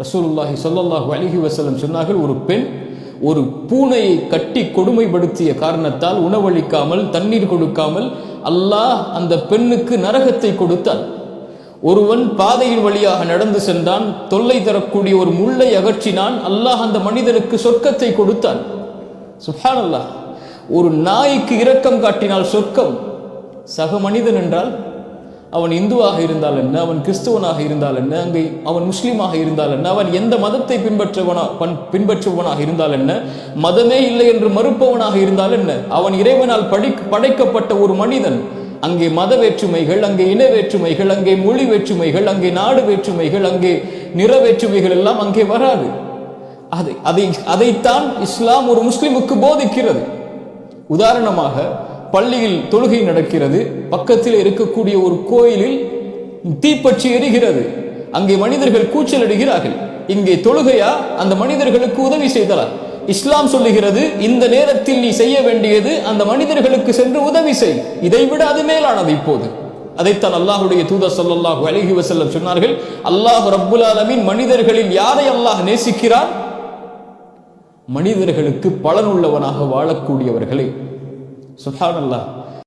ரசூலுல்லாஹி ஸல்லல்லாஹு அலைஹி வஸல்லம் சொன்னார்கள், ஒரு பெண் ஒரு பூனையை கட்டி கொடுமைப்படுத்திய காரணத்தால் உணவளிக்காமல் தண்ணீர் கொடுக்காமல் அல்லாஹ் அந்த பெண்ணுக்கு நரகத்தை கொடுத்தான். ஒருவன் பாதையின் வழியாக நடந்து சென்றான், தொல்லை தரக்கூடிய ஒரு முள்ளை அகற்றினான், அல்லாஹ் அந்த மனிதனுக்கு சொர்க்கத்தை கொடுத்தான். சுப்ஹானல்லாஹ். ஒரு நாய்க்கு இரக்கம் காட்டினால் சொர்க்கம். சக மனிதன் என்றால் அவன் இந்துவாக இருந்தால் என்ன, அவன் கிறிஸ்துவனாக இருந்தால் என்ன, அங்கே அவன் முஸ்லீமாக இருந்தால் என்ன, அவன் எந்த மதத்தை பின்பற்றுபவனாக இருந்தால் என்ன, மதமே இல்லை என்று மறுப்பவனாக இருந்தால் என்ன, அவன் இறைவனால் படைக்கப்பட்ட ஒரு மனிதன். அங்கே மத வேற்றுமைகள், அங்கே இன வேற்றுமைகள், அங்கே மொழி வேற்றுமைகள், அங்கே நாடு வேற்றுமைகள், அங்கே நிற வேற்றுமைகள் எல்லாம் அங்கே வராது. அதைத்தான் இஸ்லாம் ஒரு முஸ்லிமுக்கு போதிக்கிறது. உதாரணமாக, பள்ளியில் தொழுகை நடக்கிறது, பக்கத்தில் இருக்கக்கூடிய ஒரு கோயிலில் தீப்பற்றி எரிகிறது, அங்கே மனிதர்கள் கூச்சல் அடிக்கிறார்கள். இங்கே தொழுகையா, அந்த மனிதர்களுக்கு உதவி செய்தலா? இஸ்லாம் சொல்லுகிறது, இந்த நேரத்தில் நீ செய்ய வேண்டியது அந்த மனிதர்களுக்கு சென்று உதவி செய். இதைவிட அது மேலானது. இப்போது அதைத்தான் அல்லாஹ்வுடைய தூதர் ஸல்லல்லாஹு அலைஹி வஸல்லம் சொன்னார்கள். அல்லாஹ் ரப்புல் ஆலமீன் மனிதர்களில் யாரை அல்லாஹ் நேசிக்கிறான்? மனிதர்களுக்கு பலனுள்ளவனாக வாழக்கூடியவர்களே. சுப்ஹானல்லாஹ்.